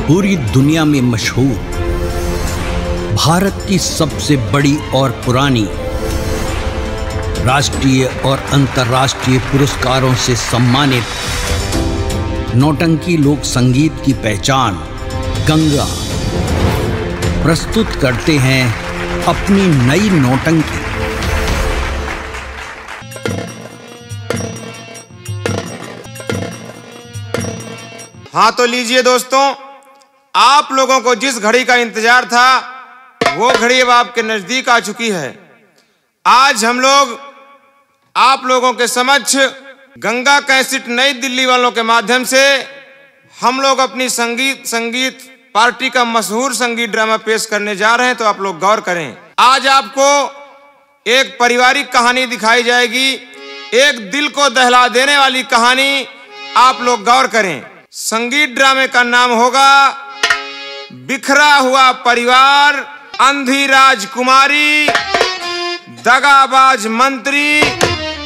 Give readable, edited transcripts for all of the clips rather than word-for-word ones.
पूरी दुनिया में मशहूर, भारत की सबसे बड़ी और पुरानी, राष्ट्रीय और अंतर्राष्ट्रीय पुरस्कारों से सम्मानित नौटंकी लोक संगीत की पहचान गंगा प्रस्तुत करते हैं अपनी नई नौटंकी। हाँ तो लीजिए दोस्तों, आप लोगों को जिस घड़ी का इंतजार था वो घड़ी अब आपके नजदीक आ चुकी है। आज हम लोग आप लोगों के समक्ष गंगा कैसेट नई दिल्ली वालों के माध्यम से हम लोग अपनी संगीत पार्टी का मशहूर संगीत ड्रामा पेश करने जा रहे हैं, तो आप लोग गौर करें। आज आपको एक पारिवारिक कहानी दिखाई जाएगी, एक दिल को दहला देने वाली कहानी। आप लोग गौर करें। संगीत ड्रामे का नाम होगा बिखरा हुआ परिवार, अंधी राजकुमारी, दगाबाज मंत्री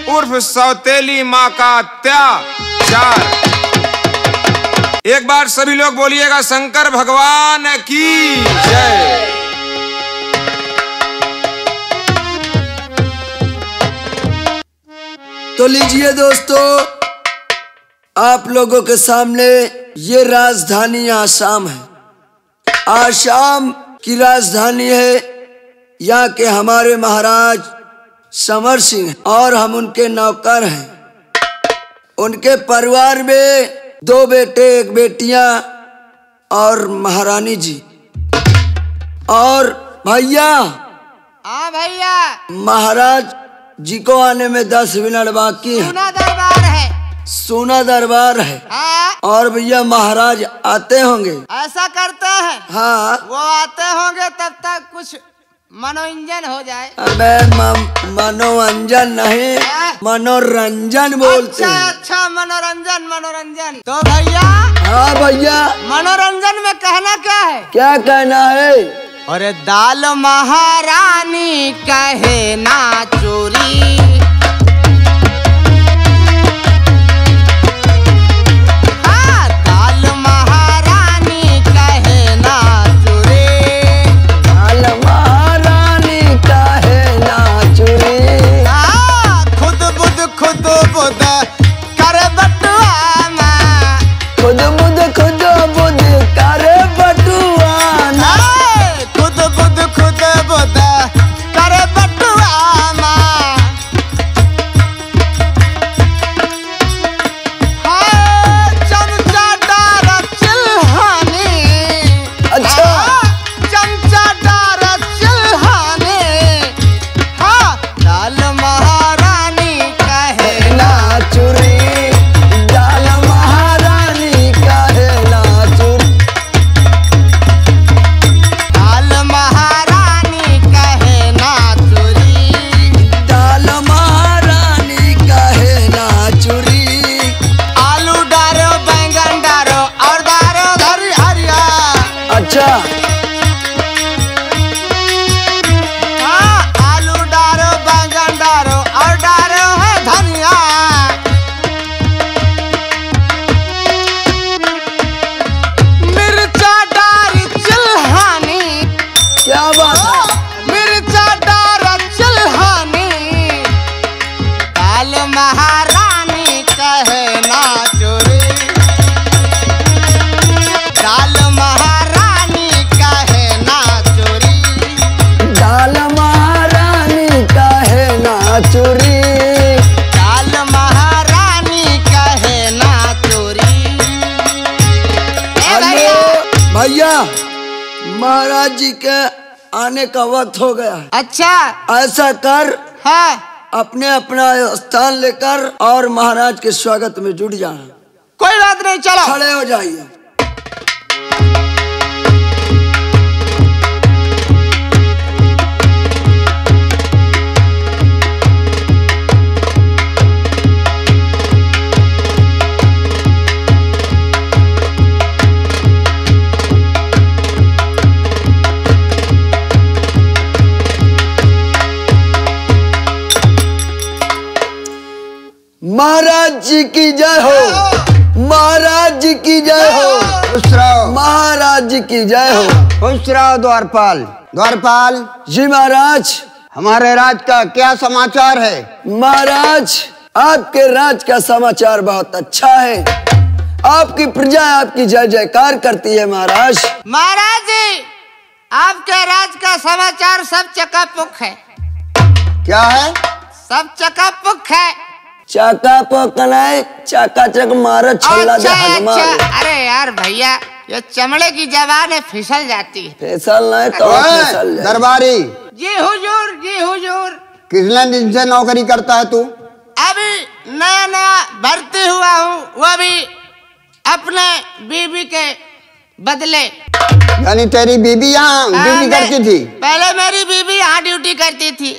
उर्फ सौतेली माँ का अत्याचार। एक बार सभी लोग बोलिएगा शंकर भगवान की जय। तो लीजिए दोस्तों, आप लोगों के सामने ये राजधानी आसाम है। आसाम की राजधानी है। यहाँ के हमारे महाराज समर सिंह और हम उनके नौकर हैं। उनके परिवार में 2 बेटे 1 बेटियां और महारानी जी। और भैया, हाँ भैया, महाराज जी को आने में 10 मिनट बाकी है। सोना दरबार है। सोना दरबार है। हाँ। और भैया महाराज आते होंगे। ऐसा करते हैं। हाँ, वो आते होंगे तब तक कुछ मनोरंजन हो जाए। अबे मनोरंजन नहीं, मनोरंजन बोलते हैं। अच्छा मनोरंजन। तो भैया, हाँ भैया, मनोरंजन में कहना क्या है? क्या कहना है? अरे दाल महारानी कहे ना चोरी, महाराज जी के आने का वक्त हो गया है। अच्छा, ऐसा कर, हाँ, अपने अपना स्थान लेकर और महाराज के स्वागत में जुट जाना। कोई बात नहीं, चलो खड़े हो जाइए। महाराज जी की जय हो, महाराज जी की जय हो, महाराज महाराज जी की जय हो। खुश रहो द्वारपाल। द्वारपाल जी महाराज। हमारे राज का क्या समाचार है? महाराज आपके राज का समाचार बहुत अच्छा है। आपकी प्रजा आपकी जय जयकार करती है महाराज। महाराज जी आपके राज का समाचार सब चकापुक है। क्या है? सब चकापुक है। चाका पकनाए चकाचक मारो छल्ला दे हजमा। अरे यार भैया ये चमड़े की जबान है, फिसल जाती है। फिसल नहीं तो फिसल जाए। दरबारी जी हुजूर, जी हुजूर। कितने दिन से नौकरी करता है तू? अभी नया नया भर्ती हुआ हूँ, वो भी अपने बीबी के बदले। यानी तेरी बीबी यहाँ ड्यूटी करती थी? पहले मेरी बीबी यहाँ ड्यूटी करती थी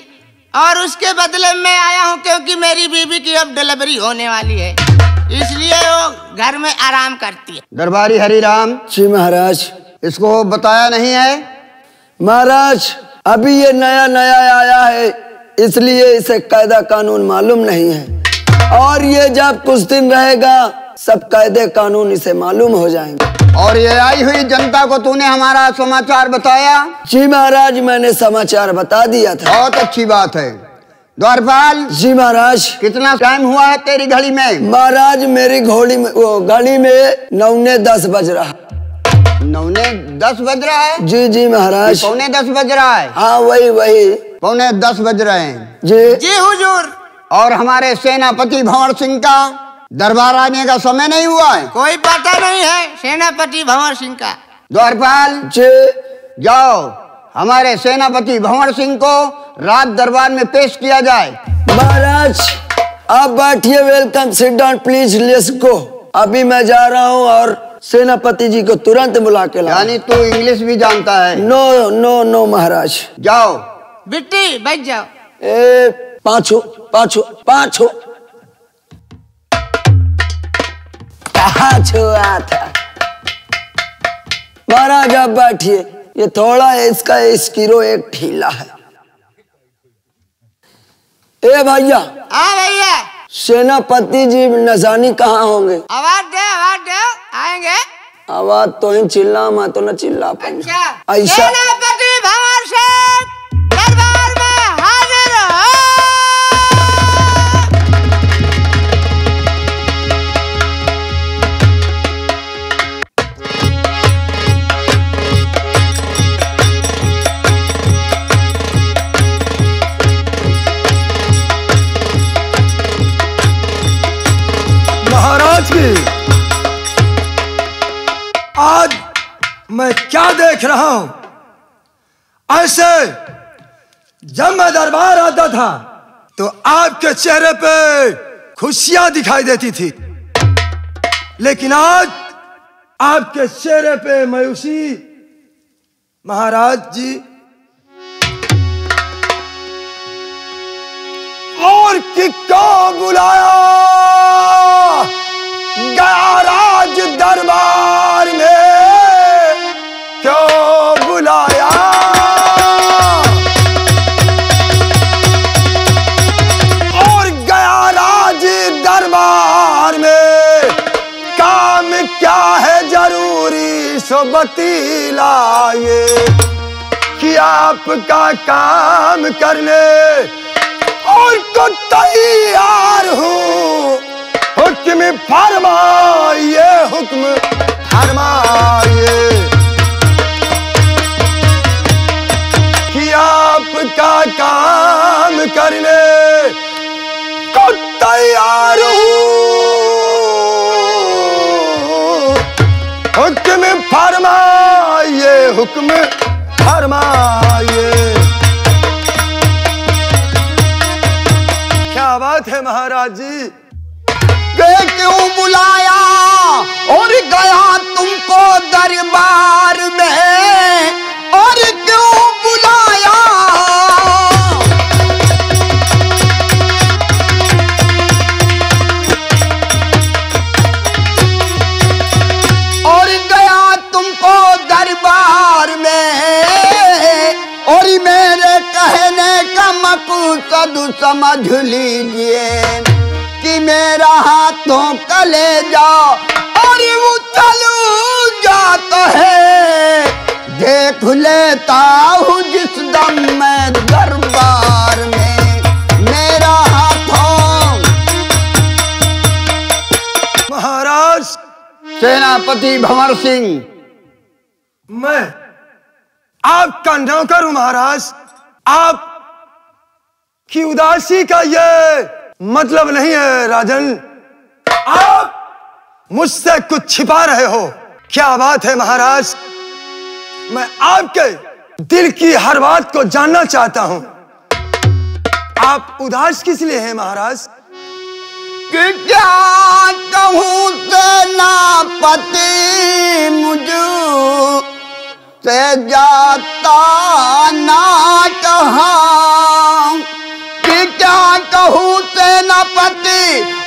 और उसके बदले में आया हूँ, क्योंकि मेरी बीबी की अब डिलीवरी होने वाली है, इसलिए वो घर में आराम करती है। दरबारी हरिराम। जी महाराज। इसको बताया नहीं है? महाराज अभी ये नया नया आया है, इसलिए इसे कायदा कानून मालूम नहीं है, और ये जब कुछ दिन रहेगा सब कायदे कानून इसे मालूम हो जाएंगे। और ये आई हुई जनता को तूने हमारा समाचार बताया? जी महाराज मैंने समाचार बता दिया था। बहुत अच्छी बात है। द्वारपाल। जी महाराज। कितना टाइम हुआ है तेरी घड़ी में? महाराज मेरी घड़ी में 9:10 बज रहा। 9:10 बज रहा है? जी जी महाराज। 9:45 बज रहा है? हाँ वही 9:10 बज रहे हैं। जी जी हुजूर। और हमारे सेनापति भंवर सिंह का दरबार आने का समय नहीं हुआ है? कोई पता नहीं है सेनापति भंवर सिंह का। द्वारपाल जी जाओ, हमारे सेनापति भंवर सिंह को रात दरबार में पेश किया जाए। महाराज आप बैठिए। Welcome, sit down please, let's go. अभी मैं जा रहा हूँ और सेनापति जी को तुरंत बुला के ला। यानी तू इंग्लिश भी जानता है? नो नो नो महाराज। जाओ। बिट्टी बैठ जाओ। पाँचो छुआ था। महाराज आप बैठिए। ये थोड़ा इसका स्कीरो एक ढीला है। ए भैया। हाँ भैया। सेनापति जी नजानी कहाँ होंगे? आवाज दे आएंगे। आवाज तो ही चिल्ला, मैं तो न चिल्ला पाऊंगा। अच्छा। ऐसा सेनापति भंवर सिंह दरबार में हाजिर हो। महाराज की आज मैं क्या देख रहा हूं? ऐसे जब मैं दरबार आता था तो आपके चेहरे पे खुशियां दिखाई देती थी, लेकिन आज आपके चेहरे पे मायूसी। महाराज जी और किसको बुलाया गया राज दरबार में? क्यों बुलाया? और गया राज दरबार में काम क्या है जरूरी सो बतलाइए कि आपका काम करने और को तैयार हूँ। हुक्म फरमाइए, हुक्म फरमाइए कि आपका काम करने को तैयार हूँ। हुक्म फरमाइए, हुक्म फरमाइए। क्या बात है महाराज जी। गए क्यों बुलाया और गया तुमको दरबार में, और क्यों बुलाया? और गया तुमको दरबार में, और मेरे कहने का मकसद समझ लीजिए कि मेरा हाथों कलेजा और उछल जाता है लेता हूँ जिस दम मैं दरबार में मेरा हाथों। महाराज सेनापति भंवर सिंह, मैं आपका नौकर हूं महाराज। आप की उदासी का ये मतलब नहीं है राजन। आप मुझसे कुछ छिपा रहे हो। क्या बात है महाराज? मैं आपके दिल की हर बात को जानना चाहता हूं। आप उदास किस लिए हैं महाराज? कि क्या कहूँ सेनापति मुझ से जाता ना कहा। कि क्या कहूँ सेनापति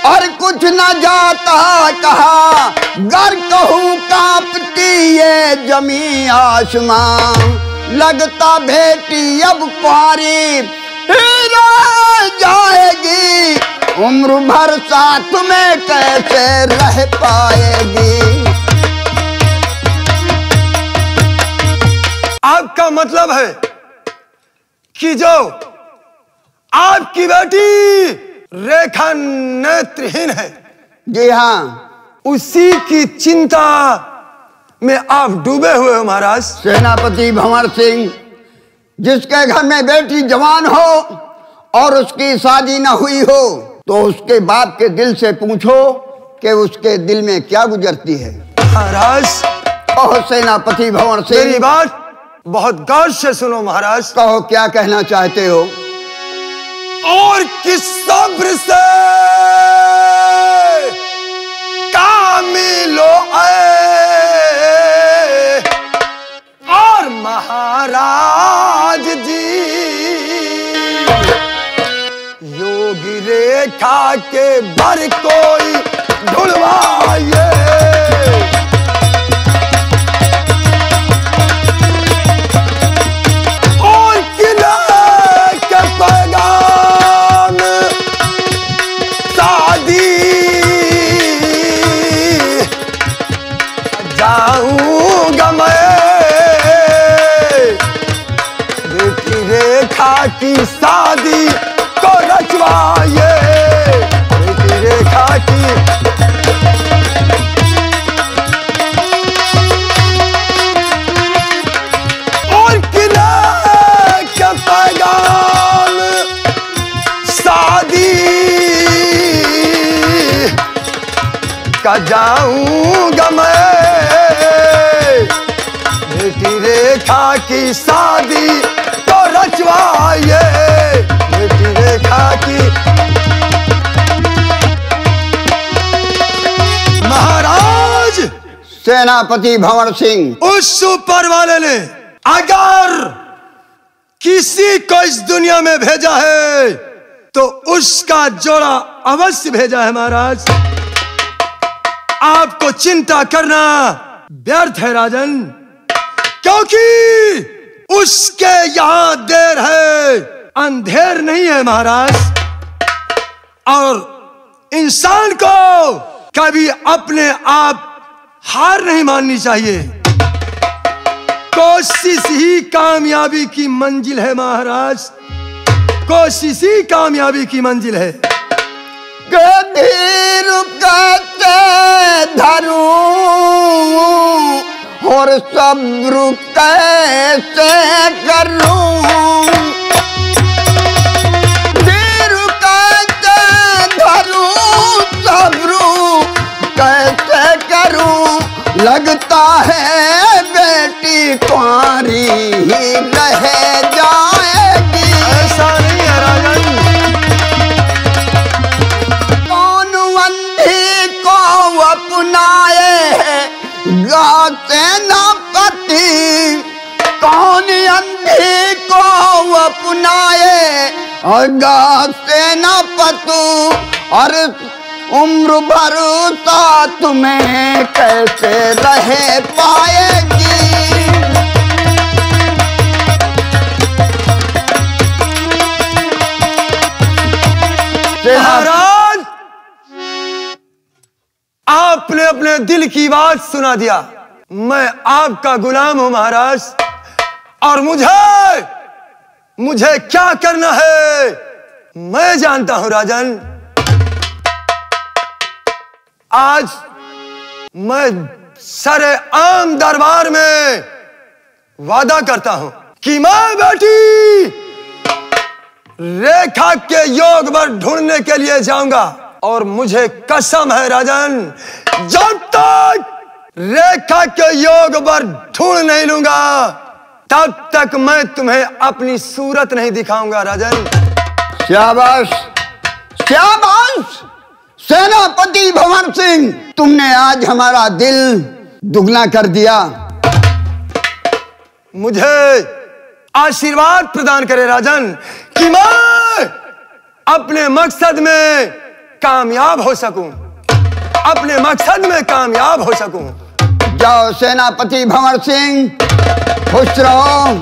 और कुछ न जाता कहा। गर कहूँ कांपती ये जमी आसमां। लगता बेटी अब पारी ही रह जाएगी। उम्र भर साथ में कैसे रह पाएगी। आपका मतलब है कि जो आपकी बेटी रेखा नेत्रहीन है, जी हाँ, उसी की चिंता में आप डूबे हुए हो महाराज। सेनापति भंवर सिंह, जिसके घर में बेटी जवान हो और उसकी शादी न हुई हो तो उसके बाप के दिल से पूछो कि उसके दिल में क्या गुजरती है। महाराज कहो सेनापति भंवर सिंह। मेरी बात बहुत गौर से सुनो महाराज। कहो क्या कहना चाहते हो। और किस सब्र से कामिलो और महाराज जी योगी रेखा के भर कोई ढूंढवाइए। और किले के पैगाम शादी जाऊंगा मैं। बेटी रेखा की शादी को रचवाइए। बेटी रेखा की और किले के पैगाम शादी का जाऊंगा मैं। बेटी रेखा की शादी तो रचवाइए। बेटी रेखा की। महाराज सेनापति भंवर सिंह, उस ऊपर वाले ने अगर किसी को इस दुनिया में भेजा है तो उसका जोड़ा अवश्य भेजा है महाराज। आपको चिंता करना व्यर्थ है राजन, क्योंकि उसके यहां देर है अंधेर नहीं है महाराज। और इंसान को कभी अपने आप हार नहीं माननी चाहिए। कोशिश ही कामयाबी की मंजिल है महाराज। कोशिश ही कामयाबी की मंजिल है। धीर कहते धरूं और सब्र कैसे करूं। धीर कहते धरूं सब्र कैसे करूं। लगता है बेटी कुंवारी ही रह जाएगी। ऐसा नहीं है राजन। कौन अंधी को अपनाए गा सेनापति। कौन अंधी को अपनाए और गा सेनापति। और उम्र भर साथ में कैसे रह पाएगी। महाराज आपने अपने दिल की बात सुना दिया। मैं आपका गुलाम हूं महाराज। और मुझे क्या करना है मैं जानता हूं राजन। आज मैं सारे आम दरबार में वादा करता हूं कि मैं बेटी रेखा के योग वर ढूंढने के लिए जाऊंगा। और मुझे कसम है राजन, जब तक रेखा के योग वर ढूंढ नहीं लूंगा तब तक मैं तुम्हें अपनी सूरत नहीं दिखाऊंगा राजन। शाबाश शाबाश सेनापति भंवर सिंह, तुमने आज हमारा दिल दुगना कर दिया। मुझे आशीर्वाद प्रदान करे राजन कि मैं अपने मकसद में कामयाब हो सकूं, अपने मकसद में कामयाब हो सकूं। जाओ सेनापति भंवर सिंह, खुश रहो,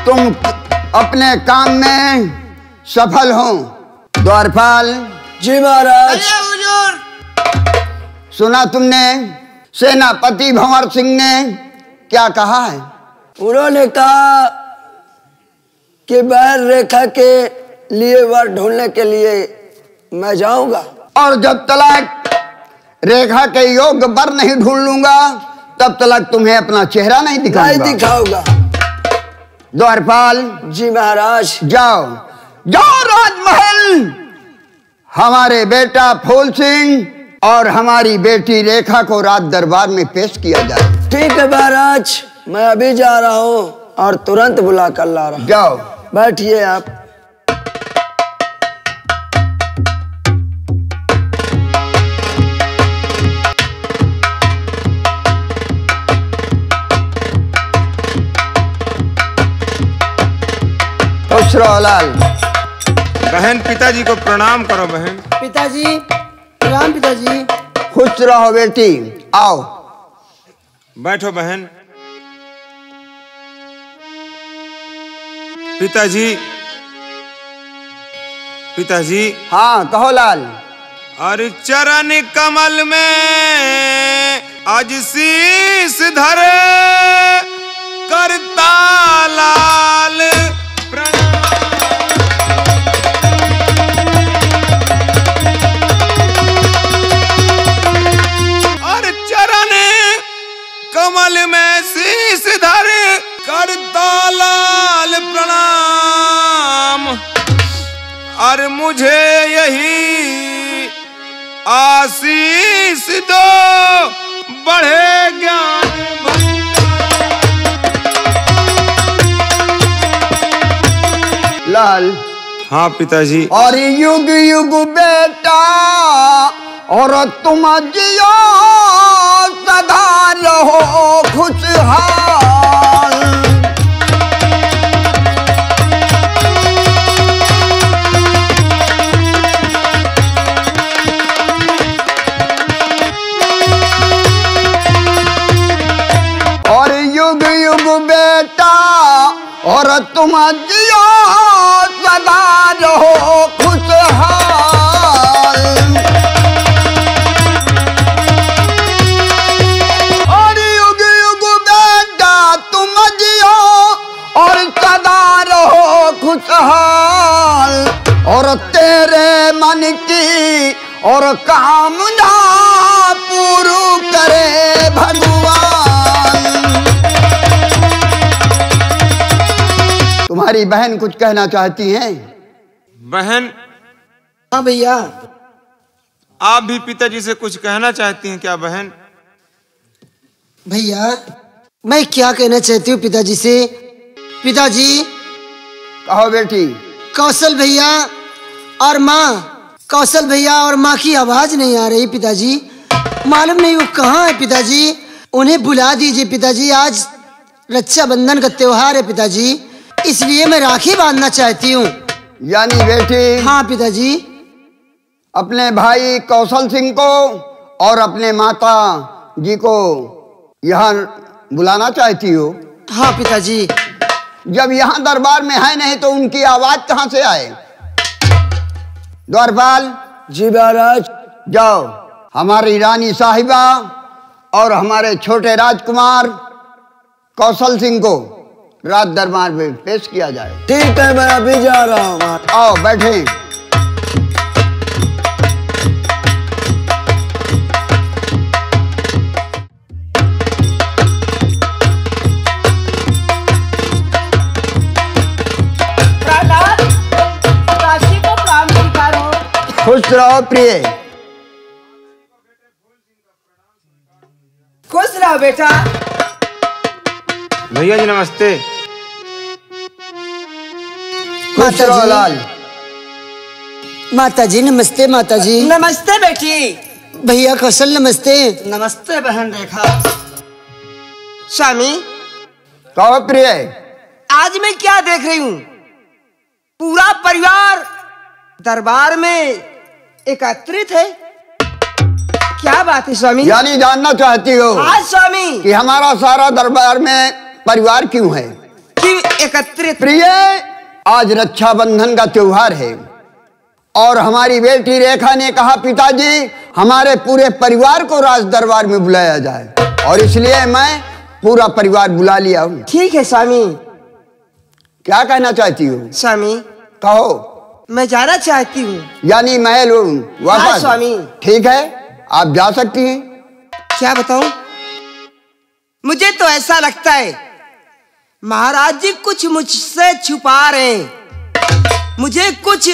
तुम अपने काम में सफल हो। द्वारपाल जी महाराज। हुजूर। सुना तुमने सेनापति भंवर सिंह ने क्या कहा है? उन्होंने कहा कि बहन रेखा के लिए वर ढूंढने के लिए मैं जाऊंगा, और जब तक रेखा के योग्य वर नहीं ढूंढ लूंगा तब तक तुम्हें अपना चेहरा नहीं दिखाऊंगा। द्वारपाल जी महाराज। जाओ जाओ राजमहल, हमारे बेटा फूल सिंह और हमारी बेटी रेखा को राज दरबार में पेश किया जाए। ठीक है महाराज, मैं अभी जा रहा हूँ और तुरंत बुला कर ला रहा हूँ। जाओ बैठिए आप। खुश रहो लाल। बहन पिताजी को प्रणाम करो बहन। पिताजी प्रणाम। पिताजी खुश रहो बेटी, आओ बैठो बहन। पिताजी पिताजी। हाँ कहो लाल। और चरण कमल में आज शीस धरे करता लाल प्रणाम। और चरण कमल में शीस धरे करता लाल प्रणाम। और मुझे यही आशीष दो बढ़े ज्ञान लाल। हाँ पिताजी। और युग युग बेटा और तुम जियो सदा रहो खुशहाल। और युग युग बेटा और तुम जियो सदा रहो खुशहाल। और युग युग बेटा तुम जियो और सदा रहो खुशहाल। और तेरे मन की और कामना पूरी करे भगवान। तुम्हारी बहन कुछ कहना चाहती हैं? बहन। हाँ भैया। आप भी पिताजी से कुछ कहना चाहती हैं क्या बहन? भैया मैं क्या कहना चाहती हूँ पिताजी से। पिताजी। कहो बेटी। कौशल भैया और माँ, कौशल भैया और माँ की आवाज नहीं आ रही पिताजी। मालूम नहीं वो कहाँ है पिताजी। उन्हें बुला दीजिए पिताजी, आज रक्षाबंधन का त्योहार है पिताजी, इसलिए मैं राखी बांधना चाहती हूँ। यानी बेटी। हाँ पिताजी। अपने भाई कौशल सिंह को और अपने माता जी को यहाँ बुलाना चाहती हो? हाँ पिताजी। जब यहाँ दरबार में है नहीं तो उनकी आवाज कहाँ से आए? द्वारपाल। जी महाराज। जाओ हमारी रानी साहिबा और हमारे छोटे राजकुमार कौशल सिंह को राज दरबार में पेश किया जाए। ठीक है, मैं अभी जा रहा हूँ। आओ बैठे। खुश रहो प्रिय। खुश रहो बेटा। भैया जी नमस्ते। खुश रहो लाल। माता जी नमस्ते। माता जी नमस्ते बेटी। भैया कौशल नमस्ते। नमस्ते बहन रेखा। स्वामी कहो प्रिय। आज मैं क्या देख रही हूँ, पूरा परिवार दरबार में एकत्रित है। क्या बात है स्वामी? यानी जानना चाहती हो हाँ स्वामी, कि हमारा सारा दरबार में परिवार क्यों है? क्यों एकत्रित? प्रिय, आज रक्षाबंधन का त्योहार है और हमारी बेटी रेखा ने कहा पिताजी हमारे पूरे परिवार को राज दरबार में बुलाया जाए, और इसलिए मैं पूरा परिवार बुला लिया हूँ। ठीक है स्वामी। क्या कहना चाहती हो? स्वामी कहो। मैं जाना चाहती हूँ। यानी महल वापस? हाँ स्वामी। ठीक है, आप जा सकती हैं। क्या बताऊं, मुझे तो ऐसा लगता है महाराज जी कुछ मुझसे छुपा रहे हैं। मुझे कुछ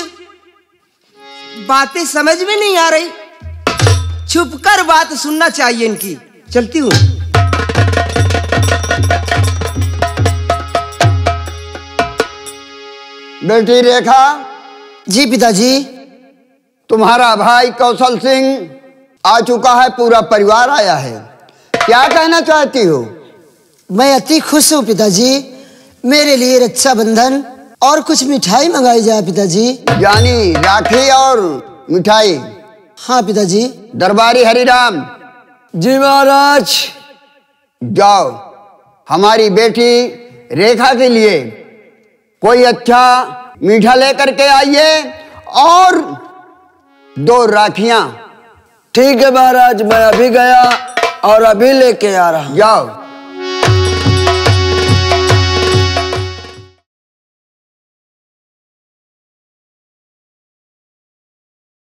बातें समझ में नहीं आ रही। छुपकर बात सुनना चाहिए इनकी। चलती हूँ। बेटी रेखा। जी पिताजी। तुम्हारा भाई कौशल सिंह आ चुका है, पूरा परिवार आया है। क्या कहना चाहती हो? मैं अति खुश हूँ पिताजी। मेरे लिए रक्षाबंधन और कुछ मिठाई मंगाई जाए पिताजी। यानी राखी और मिठाई? हाँ पिताजी। दरबारी हरिराम। जी महाराज। जाओ हमारी बेटी रेखा के लिए कोई अच्छा मीठा लेकर के आइए और 2 राखियां। ठीक है महाराज, मैं अभी गया और अभी लेके आ रहा हूँ। जाओ।